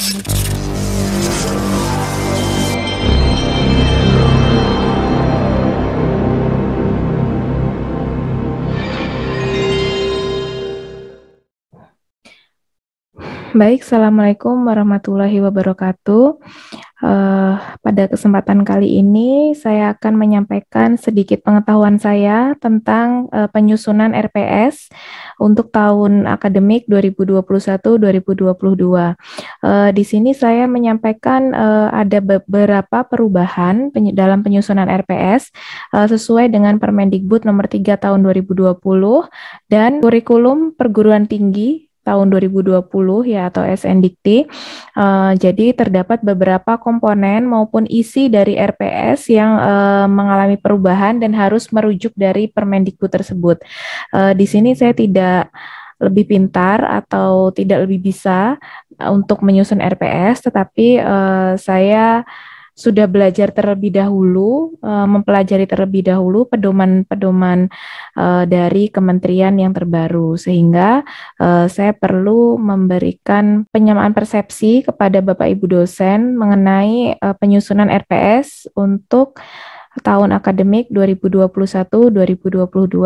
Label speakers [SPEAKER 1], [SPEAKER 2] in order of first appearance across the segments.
[SPEAKER 1] Baik, Assalamualaikum warahmatullahi wabarakatuh. Pada kesempatan kali ini, saya akan menyampaikan sedikit pengetahuan saya tentang penyusunan RPS untuk tahun akademik 2021-2022. Di sini saya menyampaikan ada beberapa perubahan dalam penyusunan RPS sesuai dengan Permendikbud nomor 3 tahun 2020 dan kurikulum perguruan tinggi tahun 2020 ya atau SNDikti. Jadi terdapat beberapa komponen maupun isi dari RPS yang mengalami perubahan dan harus merujuk dari Permendikbud tersebut. Di sini saya tidak lebih pintar atau tidak lebih bisa untuk menyusun RPS, tetapi saya sudah belajar terlebih dahulu, mempelajari terlebih dahulu pedoman-pedoman dari kementerian yang terbaru, sehingga saya perlu memberikan penyamaan persepsi kepada Bapak Ibu dosen mengenai penyusunan RPS untuk tahun akademik 2021-2022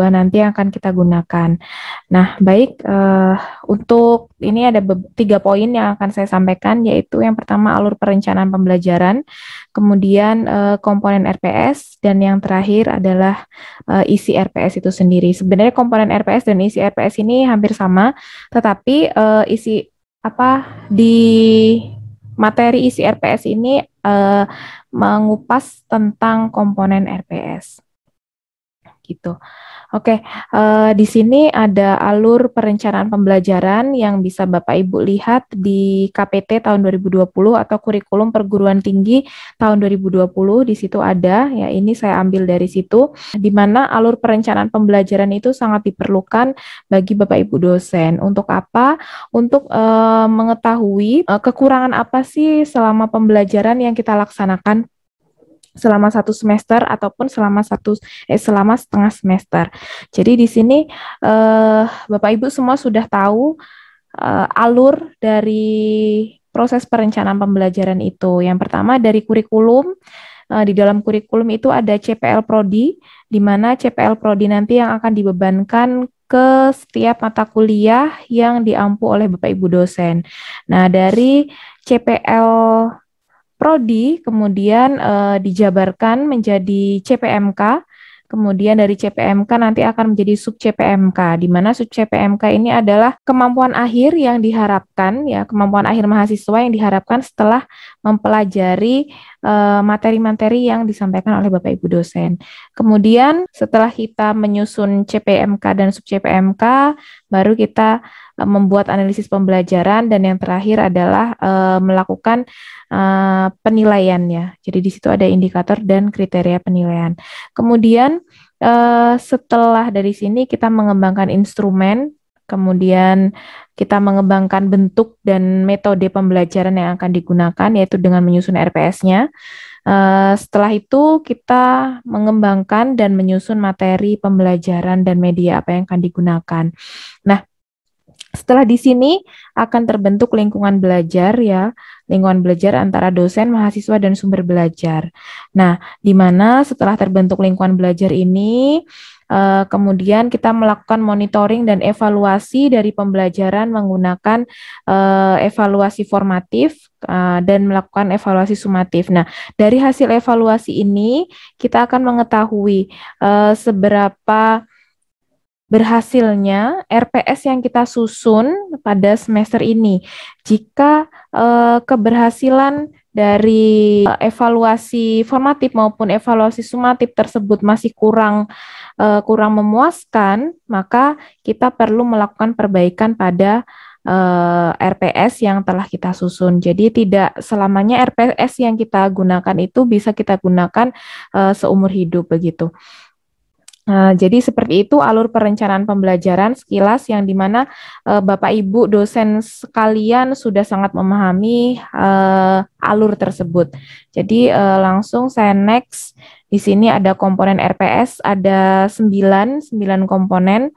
[SPEAKER 1] nanti yang akan kita gunakan. Nah, baik, untuk ini ada 3 poin yang akan saya sampaikan, yaitu yang pertama alur perencanaan pembelajaran, kemudian komponen RPS, dan yang terakhir adalah isi RPS itu sendiri. Sebenarnya komponen RPS dan isi RPS ini hampir sama, tetapi isi di materi isi RPS ini mengupas tentang komponen RPS. Gitu. Oke, di sini ada alur perencanaan pembelajaran yang bisa Bapak Ibu lihat di KPT tahun 2020 atau kurikulum perguruan tinggi tahun 2020. Di situ ada, ya ini saya ambil dari situ, di mana alur perencanaan pembelajaran itu sangat diperlukan bagi Bapak Ibu dosen. Untuk apa? Untuk mengetahui kekurangan apa sih selama pembelajaran yang kita laksanakan selama 1 semester ataupun selama setengah semester. Jadi di sini Bapak Ibu semua sudah tahu alur dari proses perencanaan pembelajaran itu. Yang pertama dari kurikulum. Di dalam kurikulum itu ada CPL Prodi, di mana CPL Prodi nanti yang akan dibebankan ke setiap mata kuliah yang diampu oleh Bapak Ibu dosen. Nah, dari CPL Prodi kemudian dijabarkan menjadi CPMK, kemudian dari CPMK nanti akan menjadi sub CPMK, di mana sub CPMK ini adalah kemampuan akhir yang diharapkan, ya kemampuan akhir mahasiswa yang diharapkan setelah mempelajari materi-materi yang disampaikan oleh Bapak Ibu dosen. Kemudian setelah kita menyusun CPMK dan sub CPMK, baru kita membuat analisis pembelajaran, dan yang terakhir adalah melakukan penilaiannya. Jadi di situ ada indikator dan kriteria penilaian. Kemudian setelah dari sini kita mengembangkan instrumen, kemudian kita mengembangkan bentuk dan metode pembelajaran yang akan digunakan, yaitu dengan menyusun RPS-nya. Setelah itu kita mengembangkan dan menyusun materi pembelajaran dan media apa yang akan digunakan. Nah, setelah di sini akan terbentuk lingkungan belajar, ya, lingkungan belajar antara dosen, mahasiswa, dan sumber belajar. Nah, di mana setelah terbentuk lingkungan belajar ini, kemudian kita melakukan monitoring dan evaluasi dari pembelajaran menggunakan evaluasi formatif dan melakukan evaluasi sumatif. Nah, dari hasil evaluasi ini kita akan mengetahui seberapa berhasilnya RPS yang kita susun pada semester ini. Jika keberhasilan dari evaluasi formatif maupun evaluasi sumatif tersebut masih kurang memuaskan, maka kita perlu melakukan perbaikan pada RPS yang telah kita susun. Jadi tidak selamanya RPS yang kita gunakan itu bisa kita gunakan seumur hidup begitu. Jadi seperti itu alur perencanaan pembelajaran sekilas yang dimana Bapak Ibu dosen sekalian sudah sangat memahami alur tersebut. Jadi langsung saya next Di sini ada komponen RPS, ada 9 komponen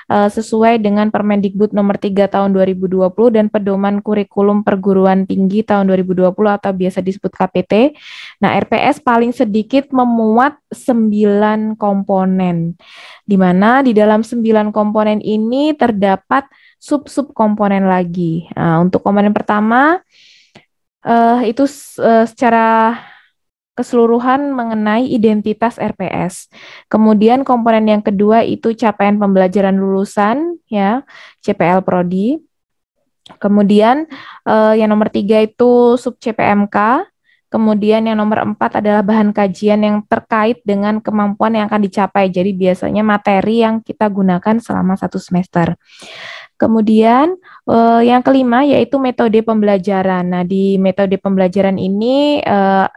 [SPEAKER 1] sesuai dengan Permendikbud nomor 3 tahun 2020 dan Pedoman Kurikulum Perguruan Tinggi tahun 2020 atau biasa disebut KPT. Nah, RPS paling sedikit memuat 9 komponen, di mana di dalam 9 komponen ini terdapat sub-sub komponen lagi. Nah, untuk komponen pertama, itu secara keseluruhan mengenai identitas RPS. Kemudian komponen yang kedua itu capaian pembelajaran lulusan, ya, CPL Prodi. Kemudian yang nomor 3 itu sub CPMK. Kemudian yang nomor 4 adalah bahan kajian yang terkait dengan kemampuan yang akan dicapai. Jadi biasanya materi yang kita gunakan selama 1 semester. Kemudian yang kelima yaitu metode pembelajaran. Nah, di metode pembelajaran ini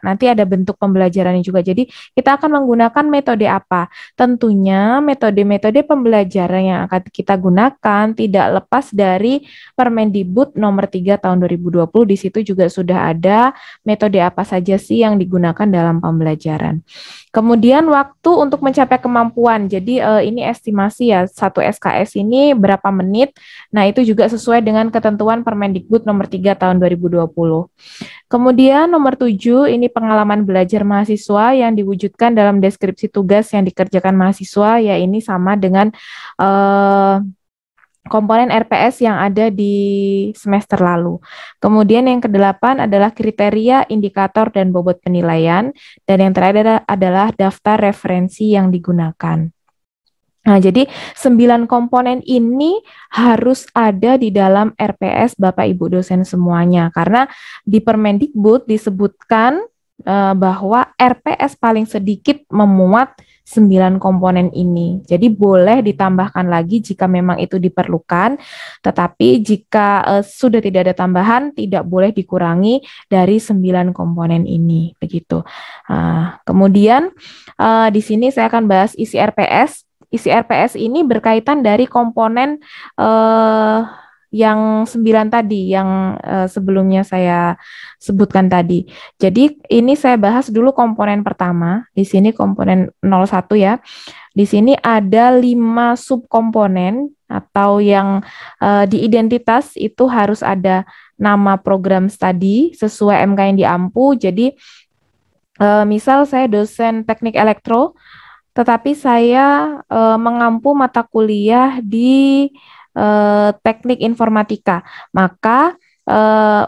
[SPEAKER 1] nanti ada bentuk pembelajarannya juga. Jadi kita akan menggunakan metode apa? Tentunya metode-metode pembelajaran yang akan kita gunakan tidak lepas dari Permendikbud nomor 3 tahun 2020. Di situ juga sudah ada metode apa saja sih yang digunakan dalam pembelajaran. Kemudian waktu untuk mencapai kemampuan. Jadi ini estimasi ya, satu SKS ini berapa menit. Nah, itu juga sesuai dengan ketentuan Permendikbud nomor 3 tahun 2020. Kemudian nomor 7, ini pengalaman belajar mahasiswa yang diwujudkan dalam deskripsi tugas yang dikerjakan mahasiswa, ya ini sama dengan komponen RPS yang ada di semester lalu. Kemudian yang kedelapan adalah kriteria, indikator, dan bobot penilaian. Dan yang terakhir adalah daftar referensi yang digunakan. Nah, jadi 9 komponen ini harus ada di dalam RPS Bapak Ibu dosen semuanya. Karena di Permendikbud disebutkan bahwa RPS paling sedikit memuat 9 komponen ini. Jadi boleh ditambahkan lagi jika memang itu diperlukan, tetapi jika sudah tidak ada tambahan, tidak boleh dikurangi dari 9 komponen ini. Begitu. Kemudian di sini saya akan bahas isi RPS. Isi RPS ini berkaitan dari komponen yang 9 tadi, yang sebelumnya saya sebutkan tadi. Jadi ini saya bahas dulu komponen pertama, di sini komponen 01 ya. Di sini ada 5 subkomponen atau yang di identitas itu harus ada nama program studi sesuai MK yang diampu. Jadi misal saya dosen teknik elektro, tetapi saya mengampu mata kuliah di teknik informatika. Maka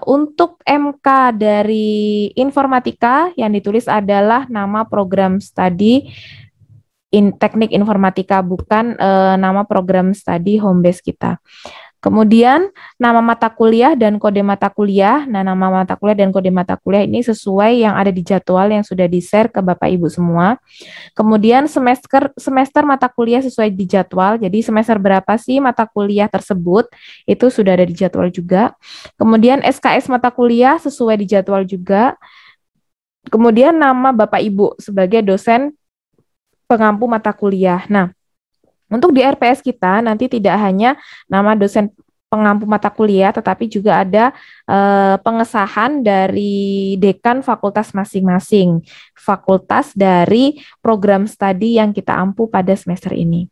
[SPEAKER 1] untuk MK dari informatika yang ditulis adalah nama program studi teknik informatika, bukan nama program studi home base kita. Kemudian nama mata kuliah dan kode mata kuliah. Nah, nama mata kuliah dan kode mata kuliah ini sesuai yang ada di jadwal yang sudah di-share ke Bapak Ibu semua. Kemudian semester mata kuliah sesuai di jadwal. Jadi semester berapa sih mata kuliah tersebut? Itu sudah ada di jadwal juga. Kemudian SKS mata kuliah sesuai di jadwal juga. Kemudian nama Bapak Ibu sebagai dosen pengampu mata kuliah. Nah, untuk di RPS kita nanti tidak hanya nama dosen pengampu mata kuliah, tetapi juga ada pengesahan dari dekan fakultas masing-masing, fakultas dari program studi yang kita ampu pada semester ini.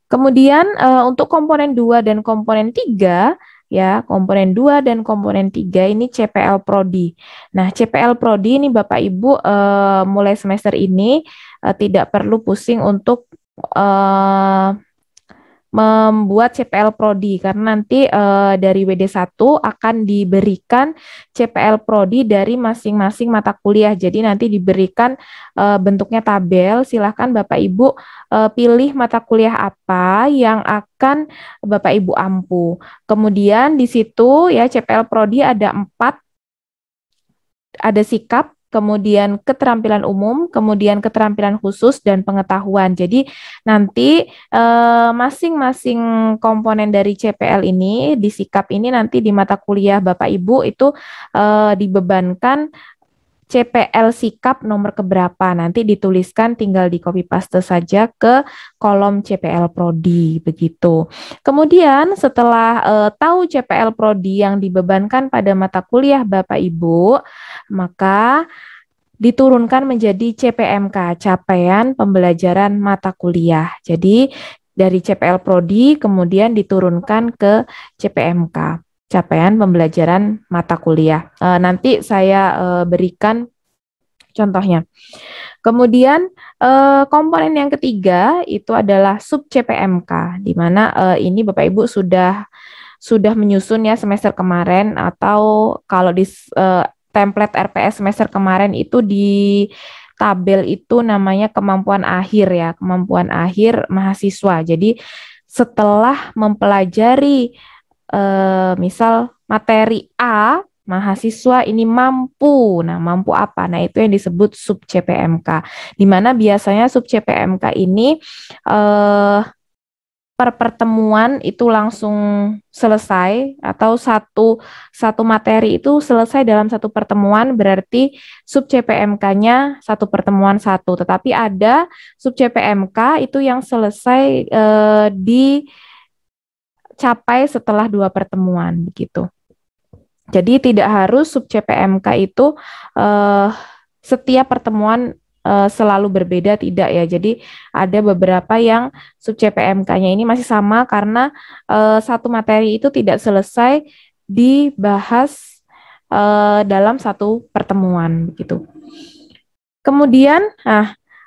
[SPEAKER 1] Kemudian untuk komponen 2 dan komponen 3, ya, komponen 2 dan komponen 3 ini CPL Prodi. Nah, CPL Prodi ini Bapak Ibu mulai semester ini tidak perlu pusing untuk membuat CPL Prodi karena nanti dari WD1 akan diberikan CPL Prodi dari masing-masing mata kuliah. Jadi nanti diberikan bentuknya tabel. Silahkan Bapak Ibu pilih mata kuliah apa yang akan Bapak Ibu ampu. Kemudian di situ ya CPL Prodi ada 4, ada sikap, kemudian keterampilan umum, kemudian keterampilan khusus, dan pengetahuan. Jadi nanti masing-masing komponen dari CPL ini, di sikap ini nanti di mata kuliah Bapak Ibu itu dibebankan CPL sikap nomor keberapa, nanti dituliskan tinggal di copy paste saja ke kolom CPL Prodi, begitu. Kemudian setelah tahu CPL Prodi yang dibebankan pada mata kuliah Bapak Ibu, maka diturunkan menjadi CPMK, capaian pembelajaran mata kuliah. Jadi dari CPL Prodi kemudian diturunkan ke CPMK, capaian pembelajaran mata kuliah. Nanti saya berikan contohnya. Kemudian komponen yang ketiga itu adalah sub CPMK, di mana ini Bapak Ibu sudah menyusun ya semester kemarin, atau kalau di template RPS semester kemarin itu di tabel itu namanya kemampuan akhir ya, kemampuan akhir mahasiswa. Jadi setelah mempelajari misal materi A, mahasiswa ini mampu. Nah, mampu apa? Nah, itu yang disebut sub CPMK. Di mana biasanya sub CPMK ini eh, per pertemuan itu langsung selesai, atau satu materi itu selesai dalam satu pertemuan, berarti sub CPMK-nya satu pertemuan satu. Tetapi ada sub CPMK itu yang selesai dicapai setelah dua pertemuan begitu. Jadi tidak harus sub CPMK itu eh, setiap pertemuan selalu berbeda, tidak ya. Jadi ada beberapa yang sub CPMK-nya ini masih sama karena satu materi itu tidak selesai dibahas dalam satu pertemuan begitu. Kemudian,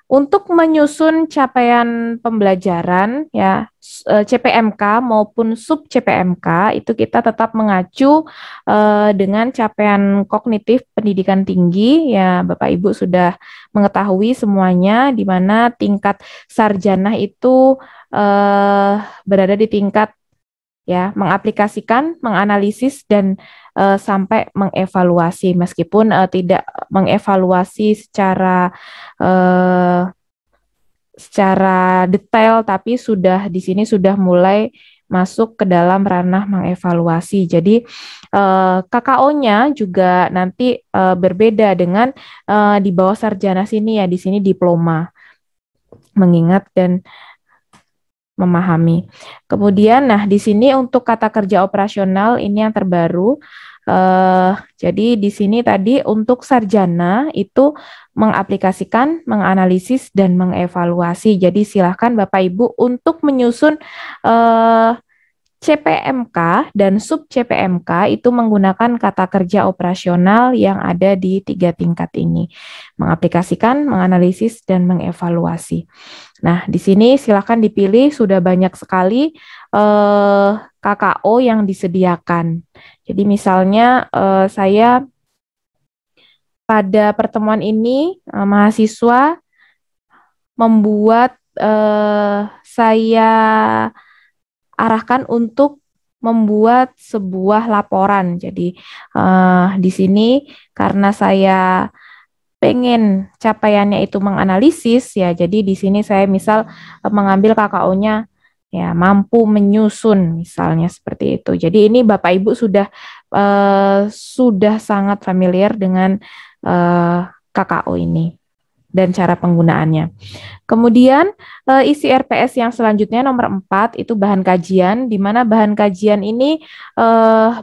[SPEAKER 1] untuk menyusun capaian pembelajaran ya CPMK maupun sub CPMK itu kita tetap mengacu dengan capaian kognitif pendidikan tinggi ya, Bapak Ibu sudah mengetahui semuanya, di mana tingkat sarjana itu berada di tingkat ya mengaplikasikan, menganalisis dan sampai mengevaluasi, meskipun tidak mengevaluasi eh, secara detail, tapi sudah di sini sudah mulai masuk ke dalam ranah mengevaluasi. Jadi KKO-nya juga nanti berbeda dengan di bawah sarjana sini ya, di sini diploma, mengingat dan memahami. Kemudian, nah di sini untuk kata kerja operasional ini yang terbaru. Jadi di sini tadi untuk sarjana itu mengaplikasikan, menganalisis dan mengevaluasi. Jadi silahkan Bapak Ibu untuk menyusun CPMK dan sub CPMK itu menggunakan kata kerja operasional yang ada di tiga tingkat ini. Mengaplikasikan, menganalisis, dan mengevaluasi. Nah, di sini silakan dipilih, sudah banyak sekali KKO yang disediakan. Jadi misalnya saya pada pertemuan ini mahasiswa membuat saya arahkan untuk membuat sebuah laporan. Jadi di sini karena saya pengen capaiannya itu menganalisis ya, jadi di sini saya misal mengambil KKO-nya ya mampu menyusun misalnya seperti itu. Jadi ini Bapak Ibu sudah sangat familiar dengan KKO ini dan cara penggunaannya. Kemudian isi RPS yang selanjutnya nomor 4 itu bahan kajian, di mana bahan kajian ini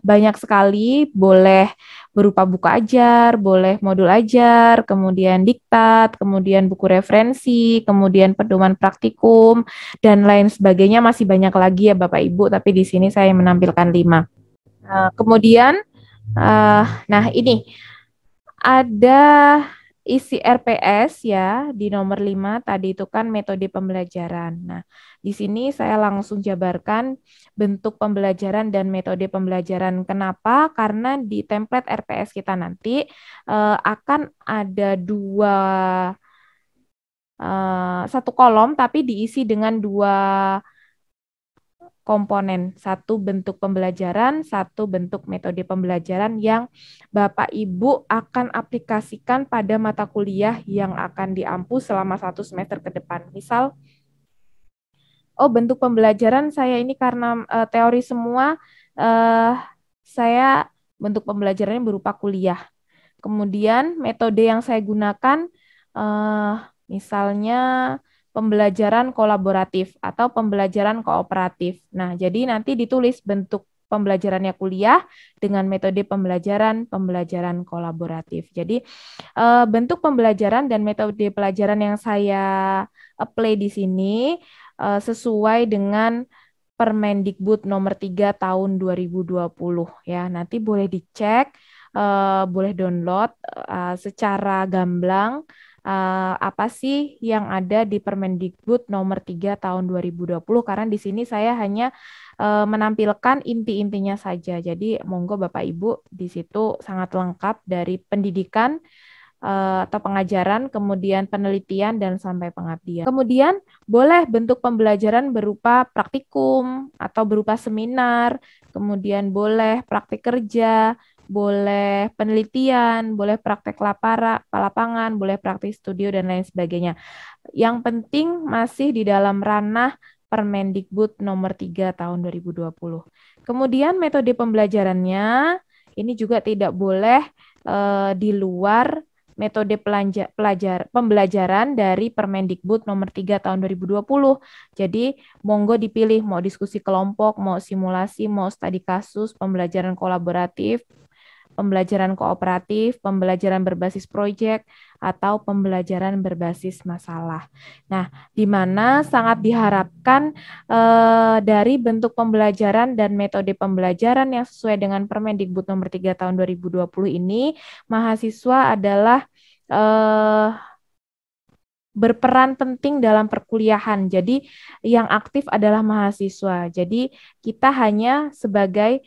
[SPEAKER 1] banyak sekali, boleh berupa buku ajar, boleh modul ajar, kemudian diktat, kemudian buku referensi, kemudian pedoman praktikum, dan lain sebagainya, masih banyak lagi ya Bapak Ibu, tapi di sini saya menampilkan 5. Kemudian, nah ini ada isi RPS ya di nomor 5 tadi itu kan metode pembelajaran. Nah, di sini saya langsung jabarkan bentuk pembelajaran dan metode pembelajaran. Kenapa? Karena di template RPS kita nanti akan ada satu kolom tapi diisi dengan 2 komponen, satu bentuk pembelajaran, satu bentuk metode pembelajaran yang Bapak Ibu akan aplikasikan pada mata kuliah yang akan diampu selama 1 semester ke depan. Misal, bentuk pembelajaran saya ini karena teori semua, saya bentuk pembelajarannya berupa kuliah. Kemudian metode yang saya gunakan, misalnya pembelajaran kolaboratif atau pembelajaran kooperatif. Nah, jadi nanti ditulis bentuk pembelajarannya kuliah dengan metode pembelajaran kolaboratif. Jadi bentuk pembelajaran dan metode pelajaran yang saya apply di sini sesuai dengan Permendikbud nomor 3 tahun 2020 ya. Nanti boleh dicek, boleh download secara gamblang apa sih yang ada di Permendikbud nomor 3 tahun 2020 karena di sini saya hanya menampilkan inti-intinya saja. Jadi monggo Bapak Ibu di situ sangat lengkap dari pendidikan atau pengajaran, kemudian penelitian dan sampai pengabdian. Kemudian boleh bentuk pembelajaran berupa praktikum atau berupa seminar, kemudian boleh praktik kerja, boleh penelitian, boleh praktek lapangan, boleh praktik studio dan lain sebagainya. Yang penting masih di dalam ranah Permendikbud nomor 3 tahun 2020. Kemudian metode pembelajarannya ini juga tidak boleh di luar metode pembelajaran dari Permendikbud nomor 3 tahun 2020. Jadi, monggo dipilih mau diskusi kelompok, mau simulasi, mau studi kasus, pembelajaran kolaboratif, pembelajaran kooperatif, pembelajaran berbasis proyek, atau pembelajaran berbasis masalah. Nah, di mana sangat diharapkan dari bentuk pembelajaran dan metode pembelajaran yang sesuai dengan Permendikbud nomor 3 tahun 2020 ini, mahasiswa adalah berperan penting dalam perkuliahan. Jadi yang aktif adalah mahasiswa. Jadi kita hanya sebagai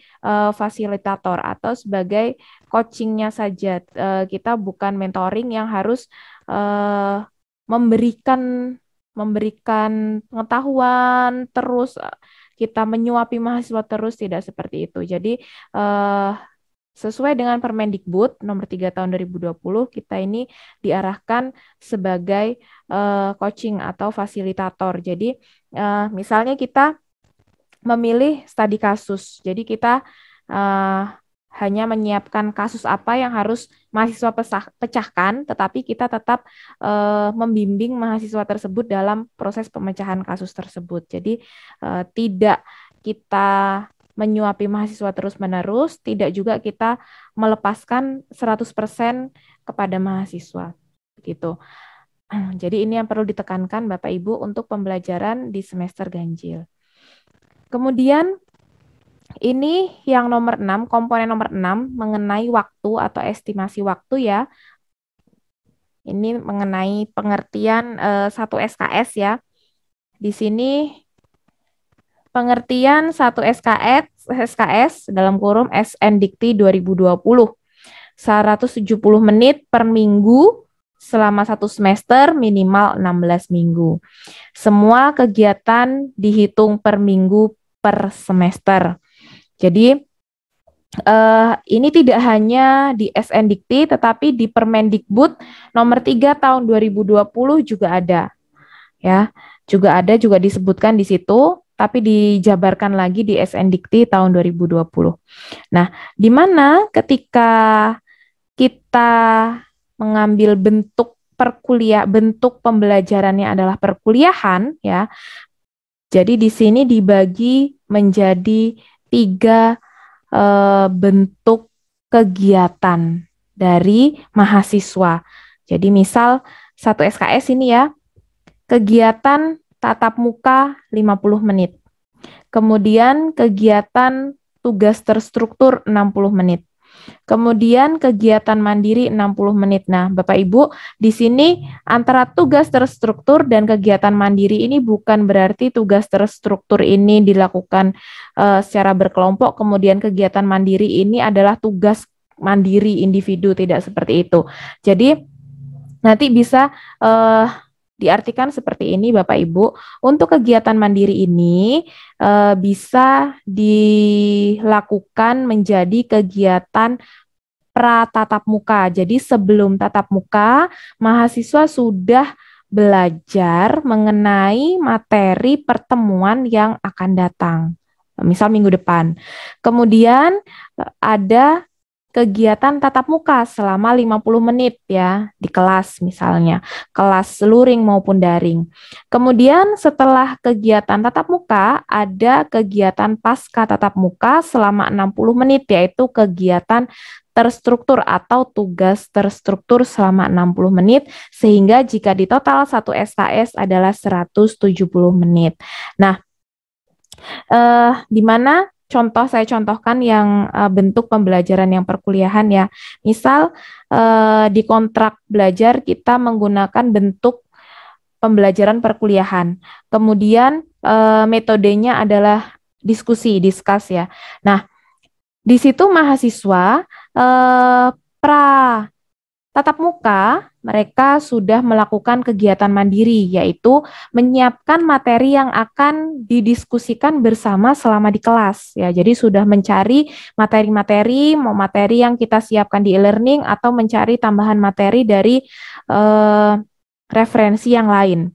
[SPEAKER 1] fasilitator atau sebagai coachingnya saja. Kita bukan mentoring yang harus memberikan pengetahuan terus kita menyuapi mahasiswa terus, tidak seperti itu. Jadi sesuai dengan Permendikbud nomor 3 tahun 2020, kita ini diarahkan sebagai coaching atau fasilitator. Jadi misalnya kita memilih studi kasus. Jadi kita hanya menyiapkan kasus apa yang harus mahasiswa pecahkan, tetapi kita tetap membimbing mahasiswa tersebut dalam proses pemecahan kasus tersebut. Jadi tidak kita menyuapi mahasiswa terus-menerus, tidak juga kita melepaskan 100% kepada mahasiswa. Gitu. Jadi ini yang perlu ditekankan Bapak Ibu untuk pembelajaran di semester ganjil. Kemudian ini yang nomor 6, komponen nomor 6 mengenai waktu atau estimasi waktu ya. Ini mengenai pengertian 1 SKS ya. Di sini pengertian 1 SKS dalam kurung SN Dikti 2020. 170 menit per minggu selama 1 semester minimal 16 minggu. Semua kegiatan dihitung per minggu per semester. Jadi ini tidak hanya di SN Dikti tetapi di Permendikbud nomor 3 tahun 2020 juga ada. Ya, juga disebutkan di situ, tapi dijabarkan lagi di SN Dikti tahun 2020. Nah, di mana ketika kita mengambil bentuk bentuk pembelajarannya adalah perkuliahan, ya. Jadi di sini dibagi menjadi 3 bentuk kegiatan dari mahasiswa. Jadi misal 1 SKS ini ya, kegiatan tatap muka 50 menit. Kemudian kegiatan tugas terstruktur 60 menit. Kemudian kegiatan mandiri 60 menit. Nah, Bapak Ibu, di sini antara tugas terstruktur dan kegiatan mandiri ini bukan berarti tugas terstruktur ini dilakukan secara berkelompok, kemudian kegiatan mandiri ini adalah tugas mandiri individu, tidak seperti itu. Jadi nanti bisa diartikan seperti ini Bapak Ibu, untuk kegiatan mandiri ini bisa dilakukan menjadi kegiatan pra-tatap muka. Jadi sebelum tatap muka, mahasiswa sudah belajar mengenai materi pertemuan yang akan datang. Misal minggu depan. Kemudian ada kegiatan tatap muka selama 50 menit ya di kelas misalnya, kelas luring maupun daring. Kemudian setelah kegiatan tatap muka ada kegiatan pasca tatap muka selama 60 menit yaitu kegiatan terstruktur atau tugas terstruktur selama 60 menit sehingga jika di total 1 SKS adalah 170 menit. Nah, di mana saya contohkan yang bentuk pembelajaran yang perkuliahan ya. Misal di kontrak belajar kita menggunakan bentuk pembelajaran perkuliahan. Kemudian metodenya adalah diskus ya. Nah, di situ mahasiswa pra tatap muka, mereka sudah melakukan kegiatan mandiri, yaitu menyiapkan materi yang akan didiskusikan bersama selama di kelas. Ya, jadi sudah mencari materi-materi, mau materi yang kita siapkan di e-learning atau mencari tambahan materi dari referensi yang lain.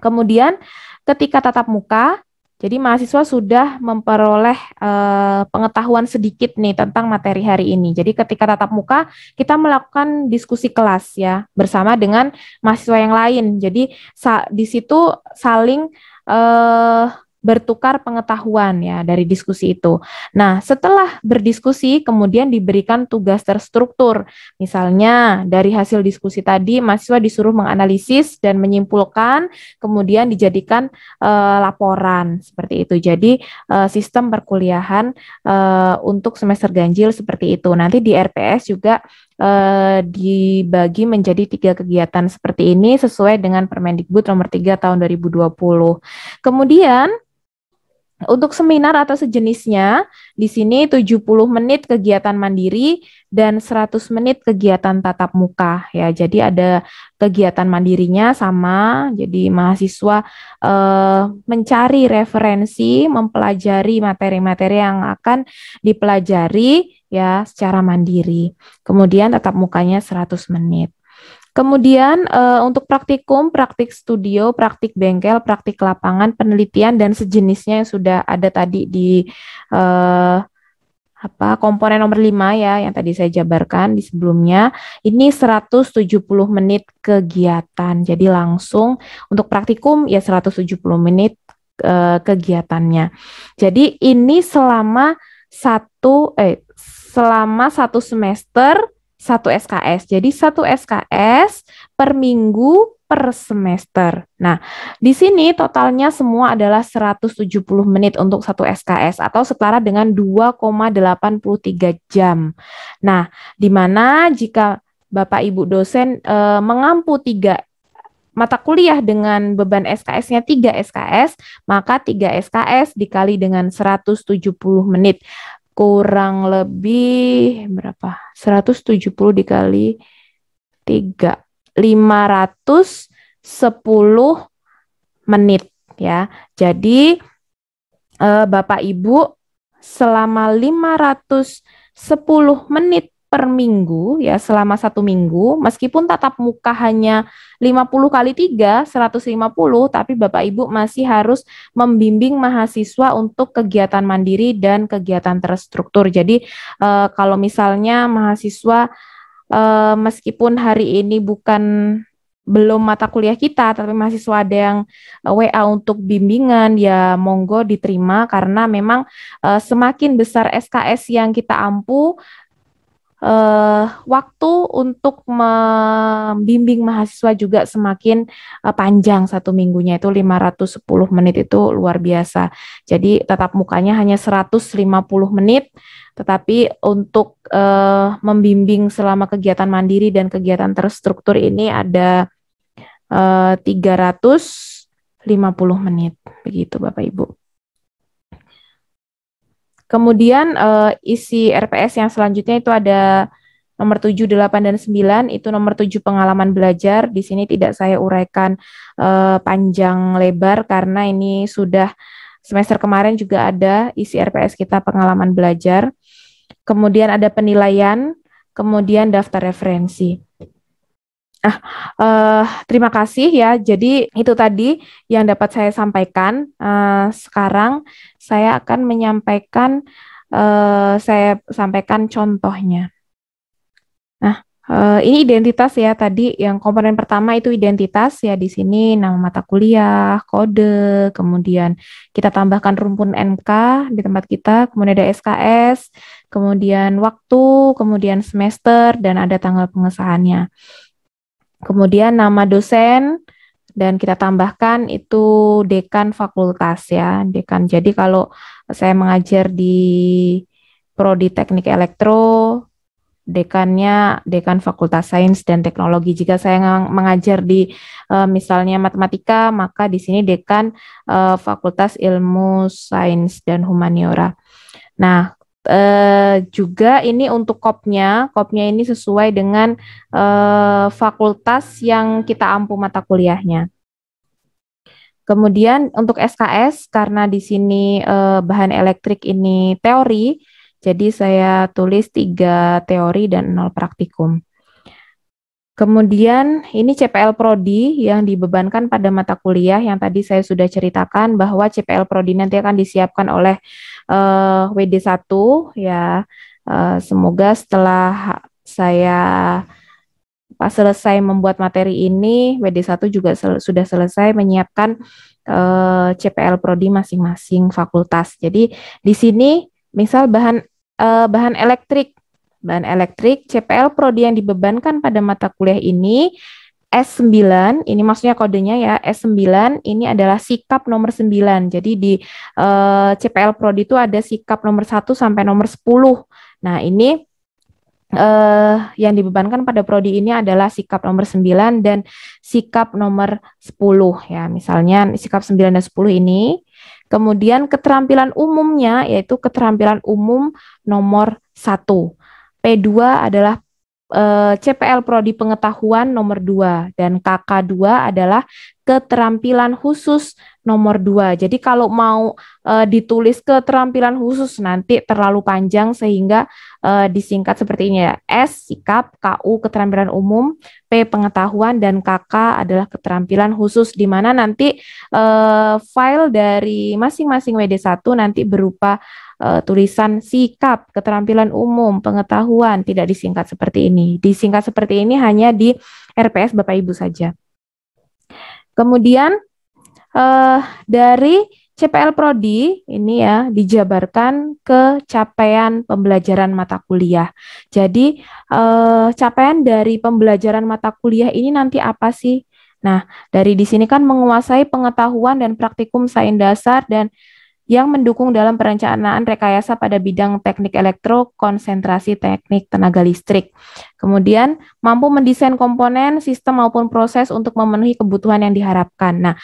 [SPEAKER 1] Kemudian, ketika tatap muka, jadi mahasiswa sudah memperoleh pengetahuan sedikit nih tentang materi hari ini. Jadi ketika tatap muka kita melakukan diskusi kelas ya bersama dengan mahasiswa yang lain. Jadi di situ saling bertukar pengetahuan ya dari diskusi itu. Nah, setelah berdiskusi kemudian diberikan tugas terstruktur. Misalnya dari hasil diskusi tadi mahasiswa disuruh menganalisis dan menyimpulkan, kemudian dijadikan laporan seperti itu. Jadi sistem perkuliahan untuk semester ganjil seperti itu. Nanti di RPS juga dibagi menjadi 3 kegiatan seperti ini sesuai dengan Permendikbud nomor 3 tahun 2020. Kemudian untuk seminar atau sejenisnya, di sini 70 menit kegiatan mandiri dan 100 menit kegiatan tatap muka ya. Jadi ada kegiatan mandirinya sama, jadi mahasiswa mencari referensi, mempelajari materi-materi yang akan dipelajari ya secara mandiri. Kemudian tatap mukanya 100 menit. Kemudian untuk praktikum, praktik studio, praktik bengkel, praktik lapangan, penelitian dan sejenisnya yang sudah ada tadi di komponen nomor 5 ya yang tadi saya jabarkan di sebelumnya. Ini 170 menit kegiatan. Jadi langsung untuk praktikum ya 170 menit kegiatannya. Jadi ini selama satu semester 1 SKS. Jadi 1 SKS per minggu per semester. Nah, di sini totalnya semua adalah 170 menit untuk 1 SKS atau setara dengan 2,83 jam. Nah, di mana jika Bapak Ibu dosen mengampu 3 mata kuliah dengan beban SKS-nya 3 SKS, maka 3 SKS dikali dengan 170 menit. Kurang lebih berapa? 170 dikali 3, 510 menit ya. Jadi Bapak Ibu selama 510 menit per minggu ya selama 1 minggu, meskipun tatap muka hanya 50 kali 3, 150, tapi Bapak Ibu masih harus membimbing mahasiswa untuk kegiatan mandiri dan kegiatan terstruktur. Jadi kalau misalnya mahasiswa meskipun hari ini belum mata kuliah kita, tapi mahasiswa ada yang WA untuk bimbingan, ya monggo diterima karena memang semakin besar SKS yang kita ampu, waktu untuk membimbing mahasiswa juga semakin panjang. 1 minggunya itu 510 menit itu luar biasa. Jadi tatap mukanya hanya 150 menit, tetapi untuk membimbing selama kegiatan mandiri dan kegiatan terstruktur ini ada 350 menit. Begitu Bapak Ibu. Kemudian isi RPS yang selanjutnya itu ada nomor 7, 8, dan 9, itu nomor 7 pengalaman belajar. Di sini tidak saya uraikan panjang lebar karena ini sudah semester kemarin juga ada isi RPS kita pengalaman belajar. Kemudian ada penilaian, kemudian daftar referensi. Terima kasih ya. Jadi itu tadi yang dapat saya sampaikan. Sekarang saya akan menyampaikan saya sampaikan contohnya. Nah, ini identitas ya tadi yang komponen pertama itu identitas ya di sini nama mata kuliah, kode, kemudian kita tambahkan rumpun MK di tempat kita, kemudian ada SKS, kemudian waktu, kemudian semester dan ada tanggal pengesahannya. Kemudian nama dosen dan kita tambahkan itu dekan fakultas ya, dekan. Jadi kalau saya mengajar di Prodi Teknik Elektro, dekannya dekan Fakultas Sains dan Teknologi. Jika saya mengajar di misalnya matematika, maka di sini dekan Fakultas Ilmu Sains dan Humaniora. Nah, juga ini untuk kopnya ini sesuai dengan fakultas yang kita ampu mata kuliahnya. Kemudian untuk SKS, karena di sini bahan elektrik ini teori, jadi saya tulis 3 teori dan 0 praktikum. Kemudian ini CPL Prodi yang dibebankan pada mata kuliah yang tadi saya sudah ceritakan bahwa CPL Prodi nanti akan disiapkan oleh WD1 ya. Semoga setelah saya pas selesai membuat materi ini, WD1 juga sudah selesai menyiapkan CPL Prodi masing-masing fakultas. Jadi di sini misal bahan elektrik CPL Prodi yang dibebankan pada mata kuliah ini S9, ini maksudnya kodenya ya, S9 ini adalah sikap nomor 9. Jadi di CPL Prodi itu ada sikap nomor 1 sampai nomor 10. Nah, ini yang dibebankan pada prodi ini adalah sikap nomor 9 dan sikap nomor 10 ya. Misalnya sikap 9 dan 10 ini. Kemudian keterampilan umumnya yaitu keterampilan umum nomor 1. P2 adalah CPL Prodi Pengetahuan nomor 2 dan KK2 adalah keterampilan khusus nomor 2. Jadi kalau mau ditulis keterampilan khusus nanti terlalu panjang sehingga disingkat seperti ini ya. S sikap, KU keterampilan umum, P pengetahuan dan KK adalah keterampilan khusus di mana nanti file dari masing-masing WD1 nanti berupa tulisan sikap, keterampilan umum, pengetahuan, tidak disingkat seperti ini. Disingkat seperti ini hanya di RPS Bapak Ibu saja. Kemudian dari CPL Prodi ini ya dijabarkan ke capaian pembelajaran mata kuliah. Jadi capaian dari pembelajaran mata kuliah ini nanti apa sih? Nah, dari di sini kan menguasai pengetahuan dan praktikum sains dasar dan yang mendukung dalam perencanaan rekayasa pada bidang teknik elektro, konsentrasi teknik tenaga listrik. Kemudian mampu mendesain komponen, sistem maupun proses untuk memenuhi kebutuhan yang diharapkan. Nah,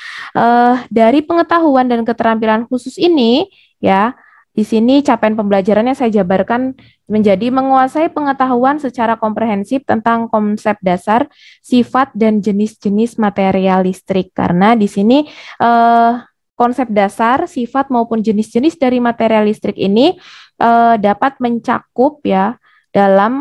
[SPEAKER 1] dari pengetahuan dan keterampilan khusus ini, ya, di sini capaian pembelajarannya saya jabarkan menjadi menguasai pengetahuan secara komprehensif tentang konsep dasar, sifat, dan jenis-jenis material listrik. Karena di sini konsep dasar, sifat maupun jenis-jenis dari material listrik ini dapat mencakup ya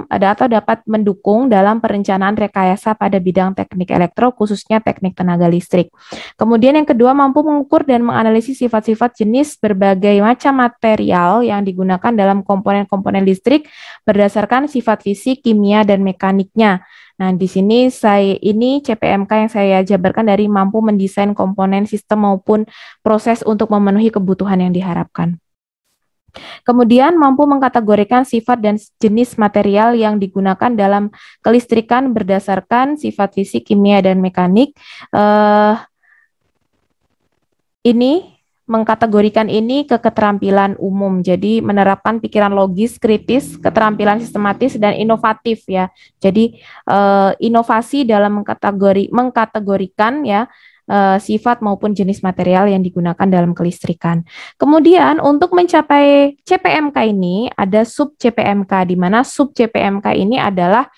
[SPEAKER 1] atau dapat mendukung dalam perencanaan rekayasa pada bidang teknik elektro khususnya teknik tenaga listrik. Kemudian yang kedua mampu mengukur dan menganalisis sifat-sifat jenis berbagai macam material yang digunakan dalam komponen-komponen listrik berdasarkan sifat fisik, kimia dan mekaniknya. Nah, di sini ini CPMK yang saya jabarkan dari mampu mendesain komponen sistem maupun proses untuk memenuhi kebutuhan yang diharapkan. Kemudian mampu mengkategorikan sifat dan jenis material yang digunakan dalam kelistrikan berdasarkan sifat fisik, kimia, dan mekanik. Ini mengkategorikan ini ke keterampilan umum. Jadi menerapkan pikiran logis, kritis, keterampilan sistematis dan inovatif ya. Jadi inovasi dalam mengkategorikan ya sifat maupun jenis material yang digunakan dalam kelistrikan. Kemudian untuk mencapai CPMK ini ada sub CPMK di mana sub CPMK ini adalah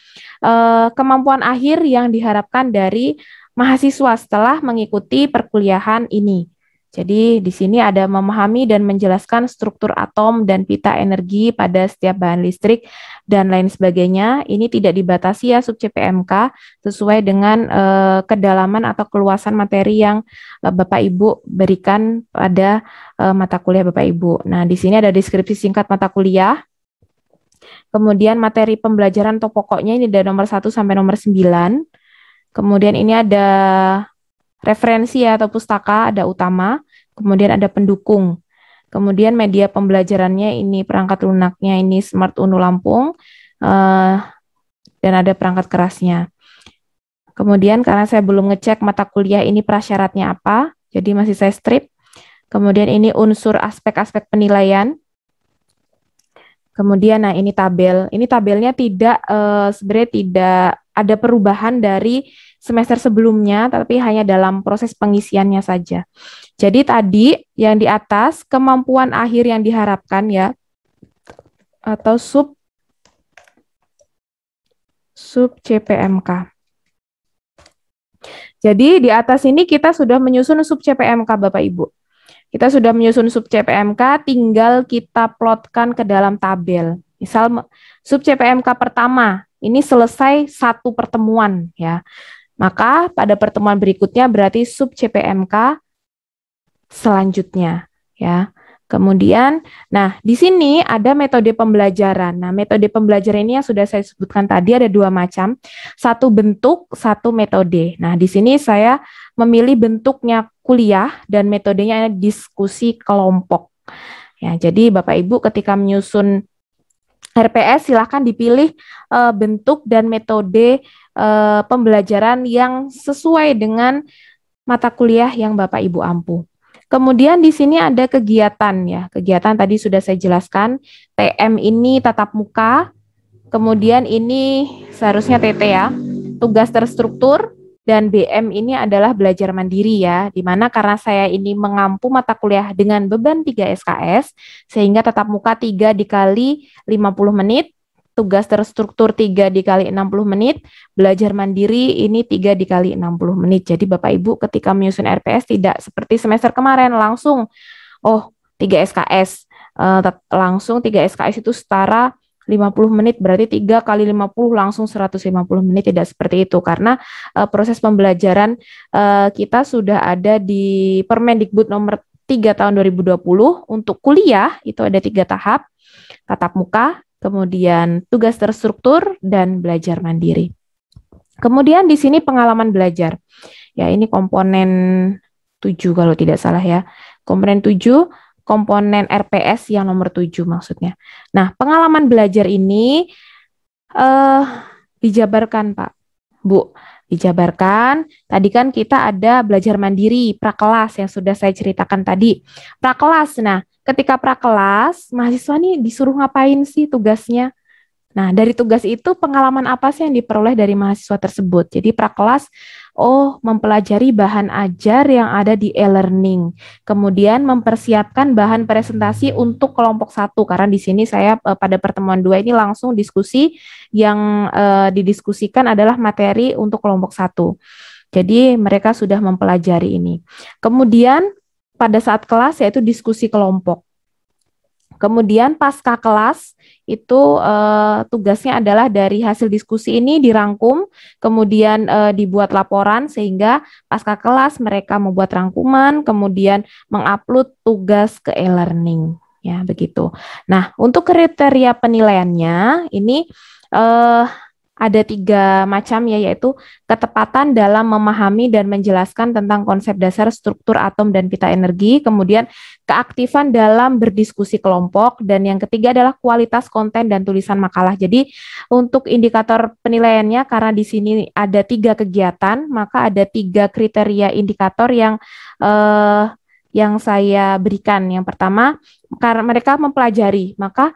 [SPEAKER 1] kemampuan akhir yang diharapkan dari mahasiswa setelah mengikuti perkuliahan ini. Jadi di sini ada memahami dan menjelaskan struktur atom dan pita energi pada setiap bahan listrik dan lain sebagainya. Ini tidak dibatasi ya sub CPMK sesuai dengan kedalaman atau keluasan materi yang Bapak Ibu berikan pada mata kuliah Bapak Ibu. Nah, di sini ada deskripsi singkat mata kuliah. Kemudian materi pembelajaran atau pokoknya ini dari nomor 1 sampai nomor 9. Kemudian ini ada referensi ya, atau pustaka, ada utama, kemudian ada pendukung. Kemudian media pembelajarannya ini perangkat lunaknya ini Smart Uno Lampung, dan ada perangkat kerasnya. Kemudian karena saya belum ngecek mata kuliah ini prasyaratnya apa, jadi masih saya strip. Kemudian ini unsur aspek-aspek penilaian. Kemudian, nah ini tabel. Ini tabelnya tidak sebenarnya tidak ada perubahan dari semester sebelumnya, tapi hanya dalam proses pengisiannya saja. Jadi tadi yang di atas kemampuan akhir yang diharapkan ya, atau sub CPMK. Jadi di atas ini kita sudah menyusun sub CPMK Bapak Ibu. Kita sudah menyusun sub CPMK, tinggal kita plotkan ke dalam tabel. Misal sub CPMK pertama, ini selesai satu pertemuan ya. Maka pada pertemuan berikutnya berarti sub CPMK selanjutnya ya. Kemudian, nah di sini ada metode pembelajaran. Nah, metode pembelajaran ini yang sudah saya sebutkan tadi ada dua macam, satu bentuk, satu metode. Nah, di sini saya memilih bentuknya kuliah dan metodenya diskusi kelompok. Ya, jadi Bapak Ibu ketika menyusun RPS silahkan dipilih bentuk dan metode pembelajaran yang sesuai dengan mata kuliah yang Bapak Ibu ampu. Kemudian di sini ada kegiatan ya. Kegiatan tadi sudah saya jelaskan. TM ini tatap muka. Kemudian ini seharusnya TT ya. Tugas terstruktur dan BM ini adalah belajar mandiri ya. Dimana karena saya ini mengampu mata kuliah dengan beban 3 SKS sehingga tatap muka 3 dikali 50 menit. Tugas terstruktur 3 dikali 60 menit, belajar mandiri ini 3 dikali 60 menit. Jadi Bapak Ibu ketika menyusun RPS tidak seperti semester kemarin langsung, 3 SKS, langsung 3 SKS itu setara 50 menit, berarti 3 kali 50 langsung 150 menit, tidak seperti itu. Karena proses pembelajaran kita sudah ada di Permendikbud nomor 3 tahun 2020, untuk kuliah itu ada 3 tahap, tatap muka, kemudian tugas terstruktur, dan belajar mandiri. Kemudian di sini pengalaman belajar. Ya, ini komponen 7 kalau tidak salah ya. Komponen 7, komponen RPS yang nomor 7 maksudnya. Nah, pengalaman belajar ini dijabarkan Pak, Bu. Dijabarkan, tadi kan kita ada belajar mandiri, prakelas yang sudah saya ceritakan tadi. Prakelas, nah ketika prakelas, mahasiswa nih disuruh ngapain sih tugasnya? Nah, dari tugas itu pengalaman apa sih yang diperoleh dari mahasiswa tersebut? Jadi prakelas, mempelajari bahan ajar yang ada di e-learning. Kemudian mempersiapkan bahan presentasi untuk kelompok 1, karena di sini saya pada pertemuan 2 ini langsung diskusi, yang didiskusikan adalah materi untuk kelompok 1. Jadi mereka sudah mempelajari ini. Kemudian pada saat kelas yaitu diskusi kelompok. Kemudian pasca kelas itu tugasnya adalah dari hasil diskusi ini dirangkum, kemudian dibuat laporan sehingga pasca kelas mereka membuat rangkuman, kemudian mengupload tugas ke e-learning, ya begitu. Nah, untuk kriteria penilaiannya ini ada 3 macam ya, yaitu ketepatan dalam memahami dan menjelaskan tentang konsep dasar struktur atom dan pita energi, kemudian keaktifan dalam berdiskusi kelompok, dan yang ketiga adalah kualitas konten dan tulisan makalah. Jadi untuk indikator penilaiannya, karena di sini ada 3 kegiatan, maka ada 3 kriteria indikator yang saya berikan. Yang pertama, karena mereka mempelajari, maka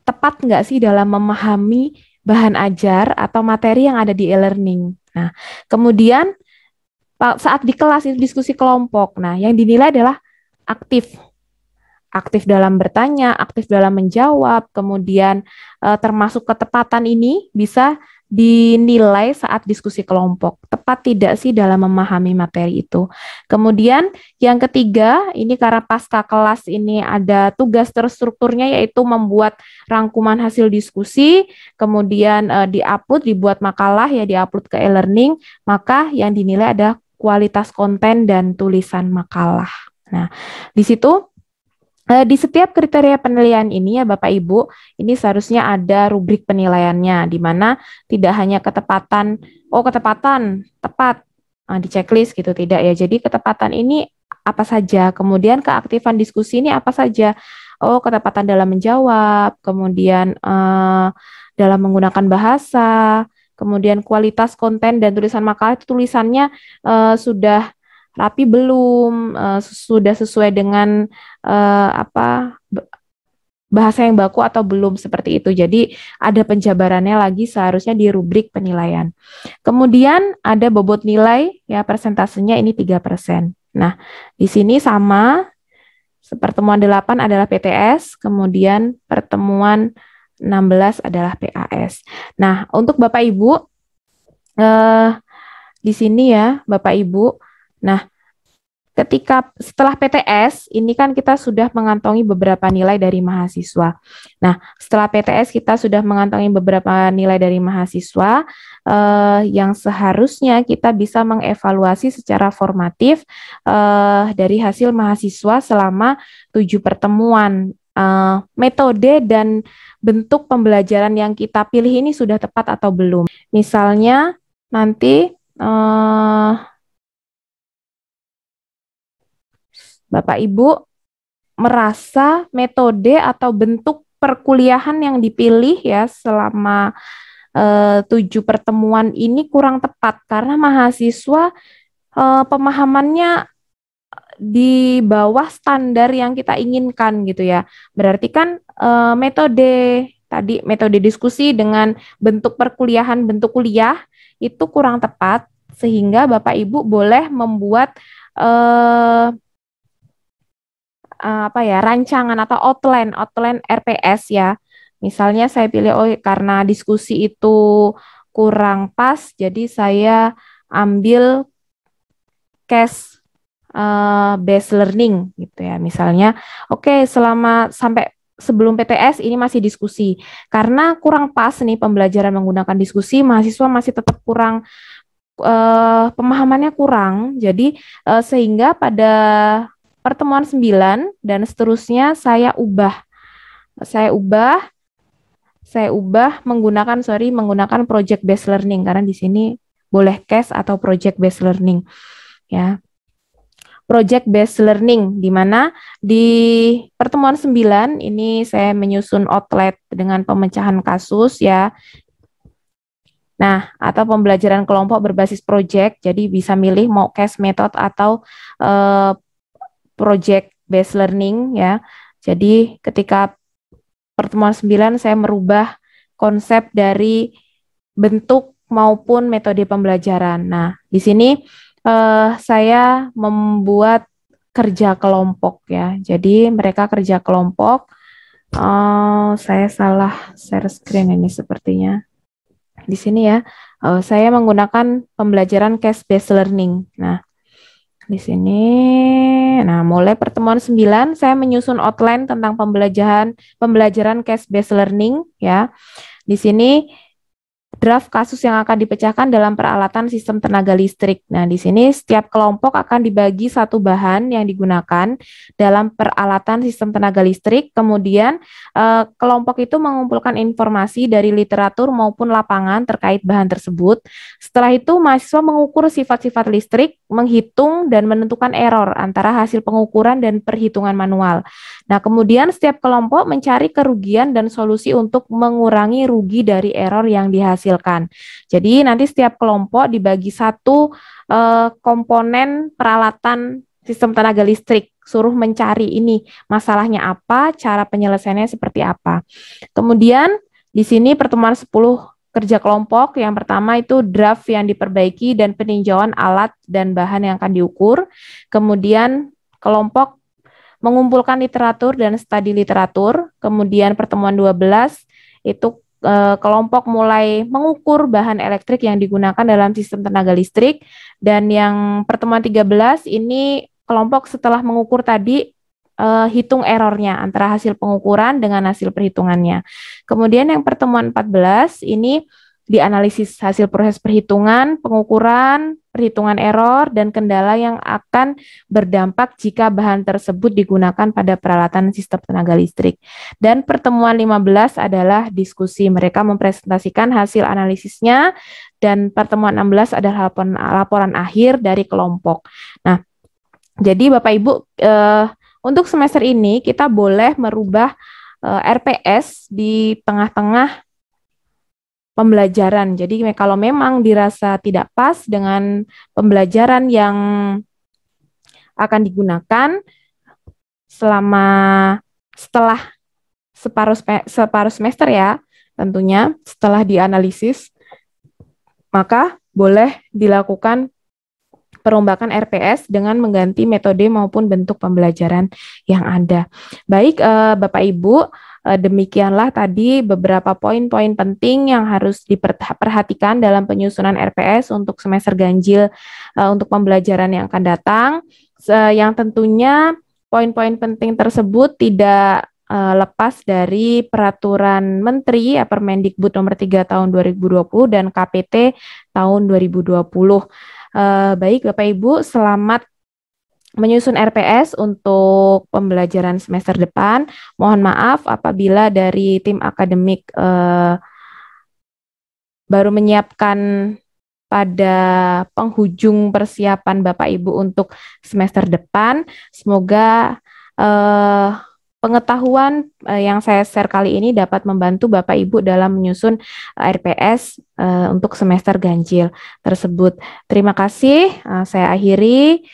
[SPEAKER 1] tepat nggak sih dalam memahami bahan ajar atau materi yang ada di e-learning. Nah, kemudian saat di kelas itu diskusi kelompok. Nah, yang dinilai adalah aktif. Aktif dalam bertanya, aktif dalam menjawab, kemudian termasuk ketepatan ini bisa dinilai saat diskusi kelompok. Tepat tidak sih dalam memahami materi itu. Kemudian yang ketiga, ini karena pasca kelas ini ada tugas terstrukturnya yaitu membuat rangkuman hasil diskusi, kemudian diupload, dibuat makalah ya, diupload ke e-learning, maka yang dinilai ada kualitas konten dan tulisan makalah. Nah, di situ di setiap kriteria penilaian ini ya Bapak Ibu, ini seharusnya ada rubrik penilaiannya, di mana tidak hanya ketepatan, ketepatan, tepat, di checklist gitu, tidak ya. Jadi ketepatan ini apa saja, kemudian keaktifan diskusi ini apa saja. Oh, ketepatan dalam menjawab, kemudian dalam menggunakan bahasa, kemudian kualitas konten dan tulisan makalah itu tulisannya sudah rapi belum, sudah sesuai dengan bahasa yang baku atau belum, seperti itu. Jadi ada penjabarannya lagi seharusnya di rubrik penilaian. Kemudian ada bobot nilai ya, persentasenya ini 3%. Nah, di sini sama, pertemuan 8 adalah PTS, kemudian pertemuan 16 adalah PAS. Nah, untuk Bapak Ibu di sini ya, Bapak Ibu. Nah, ketika setelah PTS, ini kan kita sudah mengantongi beberapa nilai dari mahasiswa. Nah, setelah PTS kita sudah mengantongi beberapa nilai dari mahasiswa, yang seharusnya kita bisa mengevaluasi secara formatif dari hasil mahasiswa selama 7 pertemuan. Metode dan bentuk pembelajaran yang kita pilih ini sudah tepat atau belum. Misalnya, nanti Bapak Ibu merasa metode atau bentuk perkuliahan yang dipilih ya selama 7 pertemuan ini kurang tepat karena mahasiswa pemahamannya di bawah standar yang kita inginkan gitu ya. Berarti kan metode tadi, metode diskusi dengan bentuk perkuliahan, bentuk kuliah itu kurang tepat, sehingga Bapak Ibu boleh membuat rancangan atau outline RPS ya. Misalnya saya pilih karena diskusi itu kurang pas, jadi saya ambil case based learning gitu ya. Misalnya, selama sampai sebelum PTS ini masih diskusi. Karena kurang pas nih pembelajaran menggunakan diskusi, mahasiswa masih tetap kurang pemahamannya kurang. Jadi sehingga pada pertemuan 9 dan seterusnya saya ubah menggunakan project based learning karena di sini boleh case atau project based learning ya. Project based learning di mana di pertemuan 9 ini saya menyusun outline dengan pemecahan kasus ya. Nah, atau pembelajaran kelompok berbasis project, jadi bisa milih mau case method atau project based learning ya. Jadi ketika pertemuan 9 saya merubah konsep dari bentuk maupun metode pembelajaran. Nah, di sini saya membuat kerja kelompok ya. Jadi mereka kerja kelompok. Saya salah share screen ini sepertinya. Di sini ya, saya menggunakan pembelajaran case based learning. Nah, di sini, mulai pertemuan 9, saya menyusun outline tentang pembelajaran case-based learning, ya. Di sini, draft kasus yang akan dipecahkan dalam peralatan sistem tenaga listrik. Nah, di sini setiap kelompok akan dibagi satu bahan yang digunakan dalam peralatan sistem tenaga listrik. Kemudian, kelompok itu mengumpulkan informasi dari literatur maupun lapangan terkait bahan tersebut. Setelah itu, mahasiswa mengukur sifat-sifat listrik, menghitung dan menentukan error antara hasil pengukuran dan perhitungan manual. Nah, kemudian setiap kelompok mencari kerugian dan solusi untuk mengurangi rugi dari error yang dihasilkan. Jadi nanti setiap kelompok dibagi satu komponen peralatan sistem tenaga listrik, suruh mencari ini masalahnya apa, cara penyelesaiannya seperti apa. Kemudian di sini pertemuan 10 kerja kelompok, yang pertama itu draft yang diperbaiki dan peninjauan alat dan bahan yang akan diukur. Kemudian kelompok mengumpulkan literatur dan studi literatur. Kemudian pertemuan 12 itu kelompok mulai mengukur bahan elektrik yang digunakan dalam sistem tenaga listrik, dan yang pertemuan 13 ini kelompok setelah mengukur tadi hitung errornya antara hasil pengukuran dengan hasil perhitungannya. Kemudian yang pertemuan 14 ini dianalisis hasil proses perhitungan, pengukuran, perhitungan error, dan kendala yang akan berdampak jika bahan tersebut digunakan pada peralatan sistem tenaga listrik. Dan pertemuan 15 adalah diskusi. Mereka mempresentasikan hasil analisisnya, dan pertemuan 16 adalah laporan akhir dari kelompok. Nah, jadi Bapak Ibu, untuk semester ini kita boleh merubah RPS di tengah-tengah pembelajaran. Jadi kalau memang dirasa tidak pas dengan pembelajaran yang akan digunakan setelah separuh semester ya, tentunya setelah dianalisis, maka boleh dilakukan perombakan RPS dengan mengganti metode maupun bentuk pembelajaran yang ada. Baik, Bapak Ibu, demikianlah tadi beberapa poin-poin penting yang harus diperhatikan dalam penyusunan RPS untuk semester ganjil untuk pembelajaran yang akan datang. Yang tentunya poin-poin penting tersebut tidak lepas dari Peraturan Menteri Permendikbud nomor 3 tahun 2020 dan KPT tahun 2020. Baik Bapak Ibu, selamat menyusun RPS untuk pembelajaran semester depan. Mohon maaf apabila dari tim akademik baru menyiapkan pada penghujung persiapan Bapak Ibu untuk semester depan. Semoga pengetahuan yang saya share kali ini dapat membantu Bapak Ibu dalam menyusun RPS untuk semester ganjil tersebut. Terima kasih. Saya akhiri.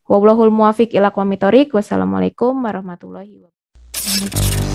[SPEAKER 1] Wallahul muwaffiq ila aqwamit thoriq. Wassalamualaikum warahmatullahi wabarakatuh.